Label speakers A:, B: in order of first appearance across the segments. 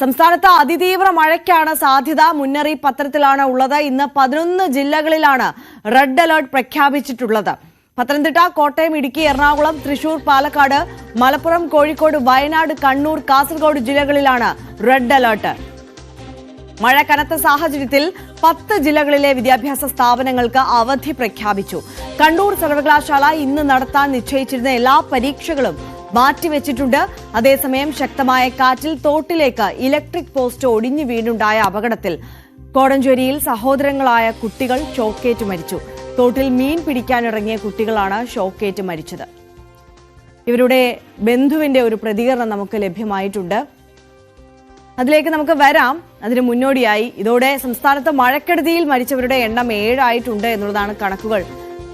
A: സംസ്ഥാനത്ത് അതിതീവ്ര മഴയ്ക്കാണ് സാധ്യത. മുന്നറിയിപ്പ് പത്രത്തിലാണ് ഉള്ളത്. ഇന്ന് 11 ജില്ലകളിലാണ് റെഡ് അലർട്ട് പ്രഖ്യാപിച്ചിട്ടുള്ളത്. പത്തനംതിട്ട, കോട്ടയം, ഇടുക്കി, എറണാകുളം, തൃശൂർ, പാലക്കാട്, മലപ്പുറം, കോഴിക്കോട്, വയനാട്, കണ്ണൂർ, കാസർഗോഡ് ജില്ലകളിലാണ് റെഡ് അലർട്ട്. മഴ കനത്ത സാഹചര്യത്തിൽ 10 ജില്ലകളിലെ വിദ്യാഭ്യാസ സ്ഥാപനങ്ങൾക്ക് അവധി പ്രഖ്യാപിച്ചു. കണ്ണൂർ സർവകലാശാല ഇന്ന് നടത്താൻ നിശ്ചയിച്ചിരുന്ന എല്ലാ പരീക്ഷകളും മാറ്റിവെച്ചിട്ടുണ്ട്. അതേസമയം ശക്തമായ കാറ്റിൽ തോട്ടിലേക്ക് ഇലക്ട്രിക് പോസ്റ്റ് ഒടിഞ്ഞു വീണുണ്ടായ അപകടത്തിൽ കോടഞ്ചേരിയിൽ സഹോദരങ്ങളായ കുട്ടികൾ ഷോക്കേറ്റ് മരിച്ചു. തോട്ടിൽ മീൻ പിടിക്കാനിറങ്ങിയ കുട്ടികളാണ് ഷോക്കേറ്റ് മരിച്ചത്. ഇവരുടെ ബന്ധുവിന്റെ ഒരു പ്രതികരണം നമുക്ക് ലഭ്യമായിട്ടുണ്ട്. അതിലേക്ക് നമുക്ക് വരാം. അതിന് മുന്നോടിയായി ഇതോടെ സംസ്ഥാനത്ത് മഴക്കെടുതിയിൽ മരിച്ചവരുടെ എണ്ണം 7 ആയിട്ടുണ്ട് എന്നുള്ളതാണ് കണക്കുകൾ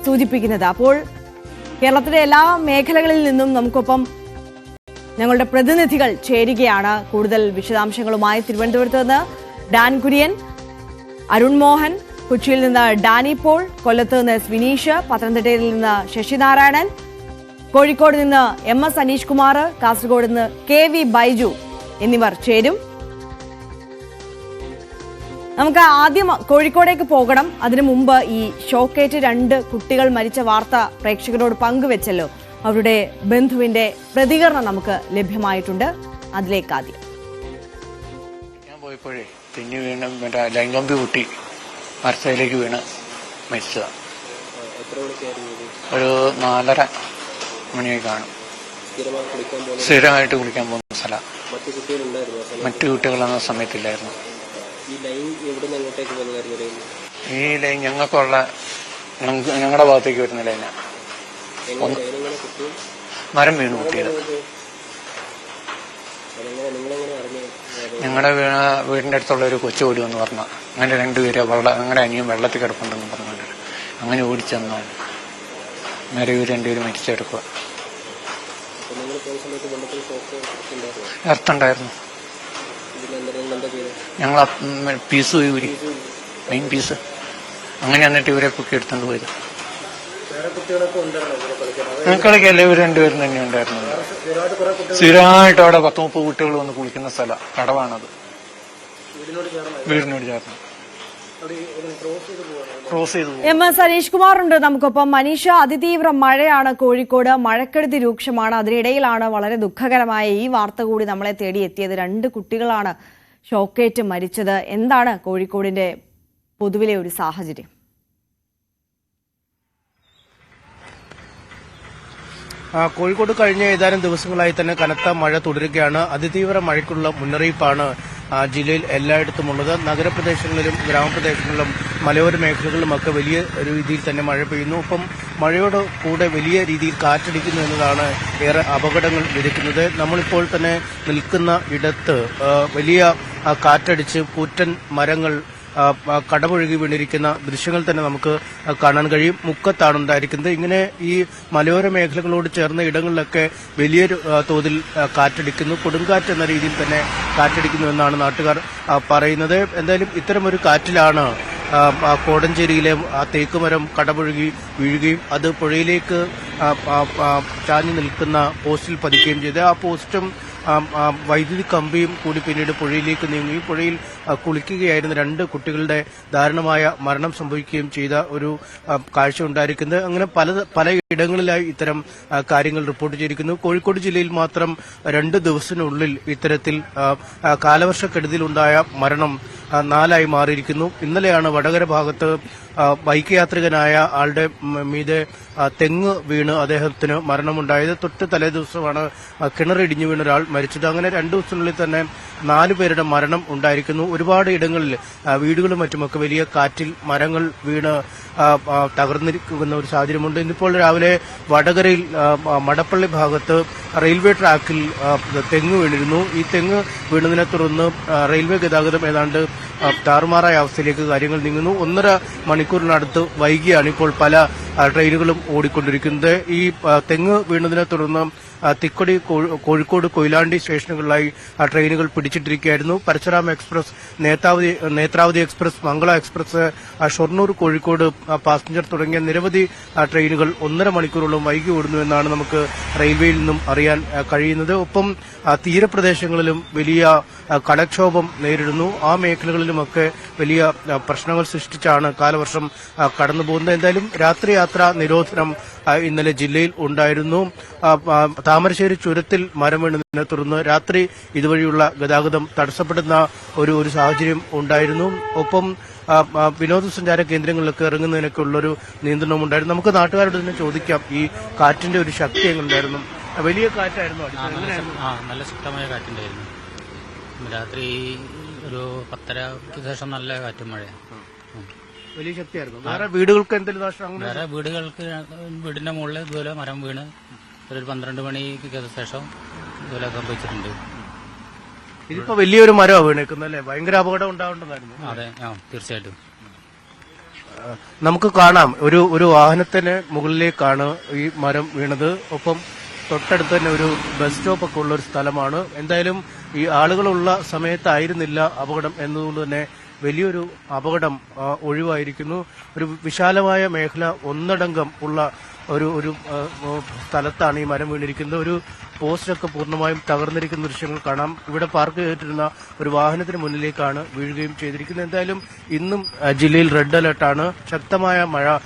A: സൂചിപ്പിക്കുന്നത്. അപ്പോൾ കേരളത്തിലെ എല്ലാ മേഖലകളിൽ നിന്നും നമുക്കൊപ്പം ഞങ്ങളുടെ പ്രതിനിധികൾ ചേരുകയാണ്. കൂടുതൽ വിശദാംശങ്ങളുമായി തിരുവനന്തപുരത്ത് നിന്ന് ഡാൻ കുര്യൻ, അരുൺ മോഹൻ, കൊച്ചിയിൽ നിന്ന് ഡാനി പോൾ, കൊല്ലത്ത് നിന്ന് വിനീഷ്, പത്തനംതിട്ടയിൽ നിന്ന് ശശിനാരായണൻ, കോഴിക്കോട് നിന്ന് MS അനീഷ് കുമാർ, കാസർഗോഡ് നിന്ന് KV ബൈജു എന്നിവർ ചേരും. നമുക്ക് ആദ്യം കോഴിക്കോടേക്ക് പോകണം. അതിനു മുമ്പ് ഈ ഷോക്കേറ്റ് 2 കുട്ടികൾ മരിച്ച വാർത്ത പ്രേക്ഷകരോട് പങ്കുവെച്ചല്ലോ. അവരുടെ ബന്ധുവിന്റെ പ്രതികരണം നമുക്ക് ലഭ്യമായിട്ടുണ്ട്. അതിലേക്ക് ആദ്യം.
B: ഞാൻ പോയപ്പോഴേ തെന്നി വീണ് മറ്റേ ലൈൻ കമ്പി കുട്ടി മരത്തയിലേക്ക് വീണ് മരിച്ചതാണ്. ഒരു 4:30 മണിയായി കാണും. സ്ഥിരമായിട്ട് കുളിക്കാൻ പോകുന്ന സ്ഥലം. മറ്റു കുട്ടികളൊന്നും സമയത്തില്ലായിരുന്നു. ഈ ലൈൻ ഞങ്ങൾക്കുള്ള ഞങ്ങളുടെ ഭാഗത്തേക്ക് വരുന്ന ലൈനാ. മരം വീണു കുട്ടിയത്. ഞങ്ങളുടെ വീടിന്റെ അടുത്തുള്ള ഒരു കൊച്ചു ഓടി വന്ന് പറഞ്ഞ അങ്ങനെ 2 പേര് ഞങ്ങളുടെ അനിയൻ വെള്ളത്തിൽ കിടപ്പുണ്ടെന്ന് പറഞ്ഞിട്ട് അങ്ങനെ ഓടിച്ചെന്നാണ് നേരെ ഇവർ 2 പേര് മരിച്ചെടുക്കുക. എർത്തുണ്ടായിരുന്നു. ഞങ്ങൾ പീസ് പോയി ഊരി, മെയിൻ പീസ്. അങ്ങനെ എന്നിട്ട് ഇവരെ പൊക്കി എടുത്തോണ്ട് പോയത്. കളിക്കല്ലേ ഇവർ 2 പേരും തന്നെ ഉണ്ടായിരുന്നു. സ്ഥിരമായിട്ട് അവിടെ 10-30 കുട്ടികൾ വന്ന് കുളിക്കുന്ന സ്ഥലം, കടവാണത്. വീടിനോട് ചേർന്ന് ക്രോസ് ചെയ്തു.
A: MS അനീഷ് കുമാർ ഉണ്ട് നമുക്കൊപ്പം. മനീഷ, അതിതീവ്ര മഴയാണ് കോഴിക്കോട്. മഴക്കെടുതി രൂക്ഷമാണ്. അതിനിടയിലാണ് വളരെ ദുഃഖകരമായ ഈ വാർത്ത കൂടി നമ്മളെ തേടിയെത്തിയത്. 2 കുട്ടികളാണ് ഷോക്കേറ്റ് മരിച്ചത്. എന്താണ് കോഴിക്കോടിന്റെ പൊതുവിലെ ഒരു സാഹചര്യം?
C: കോഴിക്കോട് കഴിഞ്ഞ ഏതാനും ദിവസങ്ങളായി തന്നെ കനത്ത മഴ തുടരുകയാണ്. അതിതീവ്ര മഴയ്ക്കുള്ള മുന്നറിയിപ്പാണ് ജില്ലയിൽ എല്ലായിടത്തുമുള്ളത്. നഗരപ്രദേശങ്ങളിലും ഗ്രാമപ്രദേശങ്ങളിലും മലയോര മേഖലകളിലുമൊക്കെ വലിയ രീതിയിൽ തന്നെ മഴ പെയ്യുന്നു. ഒപ്പം മഴയോട് കൂടെ വലിയ രീതിയിൽ കാറ്റടിക്കുന്നു എന്നതാണ് ഏറെ അപകടങ്ങൾ വിതയ്ക്കുന്നത്. നമ്മളിപ്പോൾ തന്നെ നിൽക്കുന്ന ഇടത്ത് വലിയ കാറ്റടിച്ച് കൂറ്റൻ മരങ്ങൾ കടപുഴകി വീണിരിക്കുന്ന ദൃശ്യങ്ങൾ തന്നെ നമുക്ക് കാണാൻ കഴിയും. മുക്കത്താണ് ഉണ്ടായിരിക്കുന്നത്. ഇങ്ങനെ ഈ മലയോര മേഖലകളോട് ചേർന്ന ഇടങ്ങളിലൊക്കെ വലിയൊരു തോതിൽ കാറ്റടിക്കുന്നു. കൊടുങ്കാറ്റ് എന്ന രീതിയിൽ തന്നെ കാറ്റടിക്കുന്നു എന്നാണ് നാട്ടുകാർ പറയുന്നത്. എന്തായാലും ഇത്തരമൊരു കാറ്റിലാണ് കോടഞ്ചേരിയിലെ തേക്കുമരം കടപുഴകി വീഴുകയും അത് പുഴയിലേക്ക് ചാഞ്ഞു നിൽക്കുന്ന പോസ്റ്റിൽ പതിക്കുകയും ചെയ്ത് ആ പോസ്റ്റും വൈദ്യുതി കമ്പിയും കൂടി പിന്നീട് പുഴയിലേക്ക് നീങ്ങുകയും പുഴയിൽ കുളിക്കുകയായിരുന്ന 2 കുട്ടികളുടെ ദാരുണമായ മരണം സംഭവിക്കുകയും ചെയ്ത ഒരു കാഴ്ച ഉണ്ടായിരിക്കുന്നത്. അങ്ങനെ പല ഇടങ്ങളിലായി ഇത്തരം കാര്യങ്ങൾ റിപ്പോർട്ട് ചെയ്തിരിക്കുന്നു. കോഴിക്കോട് ജില്ലയിൽ മാത്രം 2 ദിവസത്തിനുള്ളിൽ ഇത്തരത്തിൽ കാലവർഷക്കെടുതിയിലുണ്ടായ മരണം 4 മാറിയിരിക്കുന്നു. ഇന്നലെയാണ് വടകര ഭാഗത്ത് ബൈക്ക് യാത്രികനായ ആളുടെ മീതെ തെങ്ങ് വീണ് അദ്ദേഹത്തിന് മരണമുണ്ടായത്. തൊട്ട് തലേ ദിവസമാണ് കിണറിടിഞ്ഞു വീണ ഒരാൾ മരിച്ചത്. അങ്ങനെ 2 ദിവസത്തിനുള്ളിൽ തന്നെ 4 പേരുടെ മരണം ഉണ്ടായിരിക്കുന്നു. ഒരുപാട് ഇടങ്ങളിൽ വീടുകളും മറ്റുമൊക്കെ വലിയ കാറ്റിൽ മരങ്ങൾ വീണ് തകർന്നിരിക്കുന്ന ഒരു സാഹചര്യമുണ്ട്. ഇന്നിപ്പോൾ രാവിലെ വടകരയിൽ മടപ്പള്ളി ഭാഗത്ത് റെയിൽവേ ട്രാക്കിൽ തെങ്ങ് വീണിരുന്നു. ഈ തെങ്ങ് വീണതിനെ തുടർന്ന് റെയിൽവേ ഗതാഗതം ഏതാണ്ട് താറുമാറായ അവസ്ഥയിലേക്ക് കാര്യങ്ങൾ നീങ്ങുന്നു. 1.5 മണിക്കൂറിനടുത്ത് വൈകിയാണ് ഇപ്പോൾ പല ട്രെയിനുകളും ഓടിക്കൊണ്ടിരിക്കുന്നത്. ഈ തെങ്ങ് വീണതിനെ തുടർന്ന് തിക്കൊടി, കോഴിക്കോട്, കൊയിലാണ്ടി സ്റ്റേഷനുകളിലായി ട്രെയിനുകൾ പിടിച്ചിട്ടിരിക്കുകയായിരുന്നു. പരശുരാം എക്സ്പ്രസ്, നേത്രാവതി എക്സ്പ്രസ്, മംഗള എക്സ്പ്രസ്, ഷൊർണൂർ, കോഴിക്കോട് പാസഞ്ചർ തുടങ്ങിയ നിരവധി ട്രെയിനുകൾ 1.5 മണിക്കൂറോളം വൈകി ഓടുന്നുവെന്നാണ് നമുക്ക് റെയിൽവേയിൽ നിന്നും അറിയാൻ കഴിയുന്നത്. ഒപ്പം തീരപ്രദേശങ്ങളിലും വലിയ കടക്ഷോഭം നേരിടുന്നു. ആ മേഖലകളിലുമൊക്കെ വലിയ പ്രശ്നങ്ങൾ സൃഷ്ടിച്ചാണ് കാലവർഷം കടന്നുപോകുന്നത്. എന്തായാലും രാത്രി യാത്രാ നിരോധനം ഇന്നലെ ജില്ലയിൽ ഉണ്ടായിരുന്നു. താമരശ്ശേരി ചുരത്തിൽ മരം വീണതിനെ തുടർന്ന് രാത്രി ഇതുവഴിയുള്ള ഗതാഗതം തടസ്സപ്പെടുന്ന ഒരു സാഹചര്യം ഉണ്ടായിരുന്നു. ഒപ്പം വിനോദസഞ്ചാര കേന്ദ്രങ്ങളിലൊക്കെ ഇറങ്ങുന്നതിനൊക്കെ ഉള്ളൊരു നിയന്ത്രണം ഉണ്ടായിരുന്നു. നമുക്ക് നാട്ടുകാരോട് തന്നെ ചോദിക്കാം, ഈ കാറ്റിന്റെ ഒരു ശക്തി എങ്ങനെയുണ്ടായിരുന്നു? വലിയ കാറ്റായിരുന്നു
D: നല്ല ശക്തമായ കാറ്റുണ്ടായിരുന്നു. രാത്രി ഒരു 10:30ക്ക് ശേഷം നല്ല കാറ്റും മഴയാണ്.
C: വലിയ ശക്തിയായിരുന്നു. വേറെ വീടുകൾക്ക് എന്തെങ്കിലും നാശം?
D: വേറെ വീടിന്റെ മുകളിൽ ഇതുപോലെ മരം വീണ് ഒരു 12 മണിക്ക് ശേഷം ഇതുപോലെ സംഭവിച്ചിട്ടുണ്ട്.
C: ഇതിപ്പോ വലിയൊരു മരമാണ് വീണേക്കുന്നല്ലേ? ഭയങ്കര അപകടം ഉണ്ടാവേണ്ടതായിരുന്നു.
D: അതെ, തീർച്ചയായിട്ടും.
C: നമുക്ക് കാണാം, ഒരു വാഹനത്തിന് മുകളിലേക്കാണ് ഈ മരം വീണത്. ഒപ്പം തൊട്ടടുത്ത് തന്നെ ഒരു ബസ് സ്റ്റോപ്പ് ഒക്കെ ഉള്ള ഒരു സ്ഥലമാണ്. എന്തായാലും ഈ ആളുകളുള്ള സമയത്തായിരുന്നില്ല അപകടം എന്നതുകൊണ്ട് തന്നെ വലിയൊരു അപകടം ഒഴിവായിരിക്കുന്നു. ഒരു വിശാലമായ മേഖല ഒന്നടങ്കം ഉള്ള ഒരു സ്ഥലത്താണ് ഈ മരം വീണിരിക്കുന്നത്. ഒരു പോസ്റ്റൊക്കെ പൂർണ്ണമായും തകർന്നിരിക്കുന്ന ദൃശ്യങ്ങൾ കാണാം. ഇവിടെ പാർക്ക് ചെയ്തിട്ടിരുന്ന ഒരു വാഹനത്തിന് മുന്നിലേക്കാണ് വീഴുകയും ചെയ്തിരിക്കുന്നത്. എന്തായാലും ഇന്നും ജില്ലയിൽ റെഡ് അലർട്ടാണ്. ശക്തമായ മഴ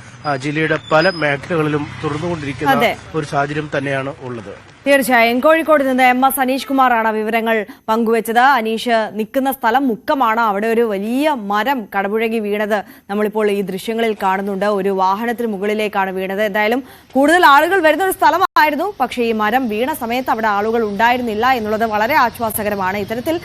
C: ജില്ലയുടെ പല മേഖലകളിലും തുറന്നുകൊണ്ടിരിക്കുന്ന ഒരു സാഹചര്യം തന്നെയാണ് ഉള്ളത്.
A: തീർച്ചയായും. കോഴിക്കോട് നിന്ന് MS അനീഷ് കുമാറാണ് വിവരങ്ങൾ പങ്കുവച്ചത്. അനീഷ് നിൽക്കുന്ന സ്ഥലം മുക്കമാണ്. അവിടെ ഒരു വലിയ മരം കടപുഴകി വീണത് നമ്മളിപ്പോൾ ഈ ദൃശ്യങ്ങളിൽ കാണുന്നുണ്ട്. ഒരു വാഹനത്തിന് മുകളിലേക്കാണ് വീണത്. എന്തായാലും കൂടുതൽ ആളുകൾ വരുന്ന ഒരു സ്ഥലമായിരുന്നു. പക്ഷേ ഈ മരം വീണ സമയത്ത് അവിടെ ആളുകൾ ഉണ്ടായിരുന്നില്ല എന്നുള്ളത് വളരെ ആശ്വാസകരമാണ്. ഇത്തരത്തിൽ